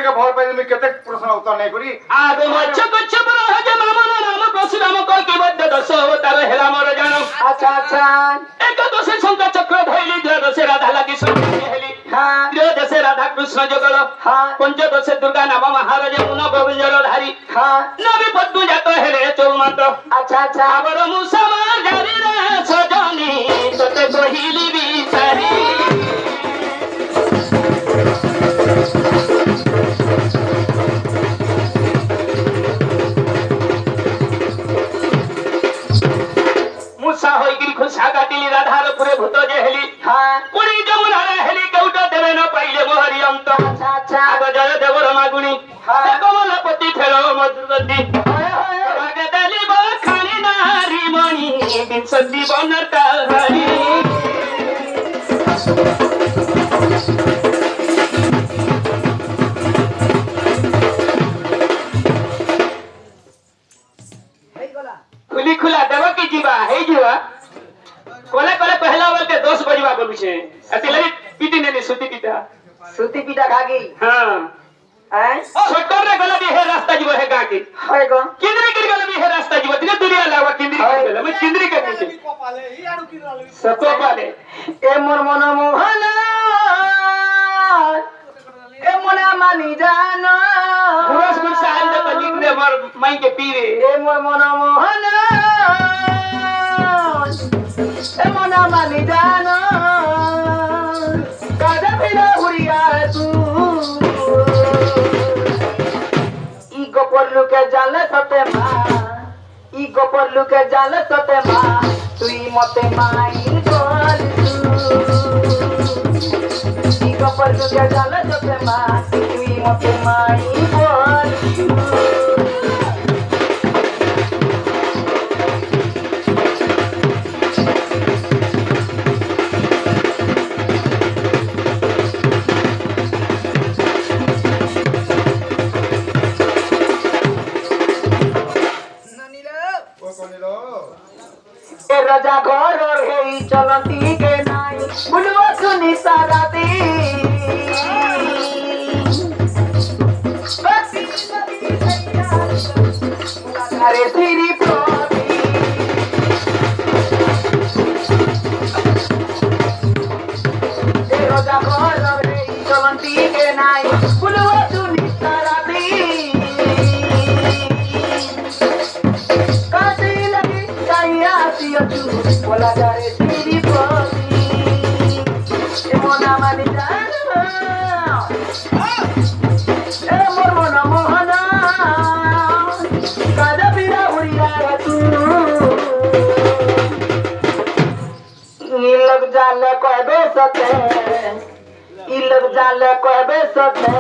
ଟିକେ ଭଲ ପାଇଲି ମୁଁ କେତେ ପ୍ରଶ୍ନ ଉତ୍ତର ନେଇ କରି ଆଗ ମଚ୍ଛ କଚ୍ଛ ପର ହଜ ମାମନ ରାମ ପରଶୁରାମ କଳ୍କି ବଦ୍ଧ ଦଶ ଅବତାର ହେଲା ମୋର ଜାଣ। আচ্ছা আচ্ছা ଏକାଦଶ ଶଙ୍ଖ ଚକ୍ର ଧଇଲି ଦ୍ୱାଦଶେ ରାଧା ଲାଗି ସୁନ୍ଦରୀ ହେଲି হ্যাঁ ତ୍ରୟୋଦଶେ ରାଧା କୃଷ୍ଣ ଯୁଗଳ হ্যাঁ ପଞ୍ଚଦଶେ ଦୁର୍ଗା ନାମ ମହାରାଜ ମୁନ ବହୁଜର ଧାରୀ হ্যাঁ ନବୀ ପଦ୍ମ ଜାତ ହେଲେ ଚৌମାତ আচ্ছা আচ্ছা ଆବର ମୁସାମାର ଜାରିରେ ସଜନି ତତେ କହିଲି ବିଚାରି ମୁସା ହୋଇକିରି ଖୁସା କାଟିଲି ରାଧାର ପୁରେ ଭୂତ ଯେ ହେଲି হ্যাঁ ପୁଣି ଯମୁନାରେ ହେଲି କେଉଟ ଦେବେ ନ ପାଇଲେ ମୋହରି ଅନ୍ତ আচ্ছা আচ্ছা ଆଗ ଜୟ ଦେବର ମାଗୁଣି ହଁ। କମଲପତି ଫେର ମଧୁରଗତି ଦେଲି ବଖାଣି ନାରୀ ମଣି ବିଂଶତି ବନତା ହରି ହେଇଗଲା खुली खुला देव की जीवा है जीवा कोले कोले पहला बोल के 10 बजवा बोलुछे अति लगी पीटी ने सुती पीटा সুতি পিঠা খাগি हां হ্যাঁ छोटर रे गला भी है रास्ता जीव है गाके হয় গো किंदरी कर गला भी है रास्ता जीव तिने दुनिया लावा किंदरी कर गला मैं किंदरी कर नीचे सतो पाले এ মোর মন মোহন এ মনে মানি জানো पुरुष गुण साल दे तो लिख दे मर माई के पीरे এ মোর মন মোহন এ মনে মানি জানো কাদা ফিরে উড়িয়া তু ই গোপর লোকে জালে সতে মা ই গোপর লোকে জালে সতে মা তুই মতে মাই বল ই গোপর লোকে জালে সতে মা তুই মতে মাই বল ও কনিল এ রাজা ঘর হেই চলতি কে নাই বুলুয়া শুনি সারাতি আরে সিরি প্রতি এ রাজা ঘর হেই চলতি কে নাই বুলুয়া শুনি সারাতি কাটি লাগি চাইয়া আসিয়াছু বলা যারে সিরি প্রতি এমন আমানি জানো এ মোর মন মোহন কাজা বিরা উড়িয়া তু ই লগ জালে কবে সতে ই লগ জালে কবে সতে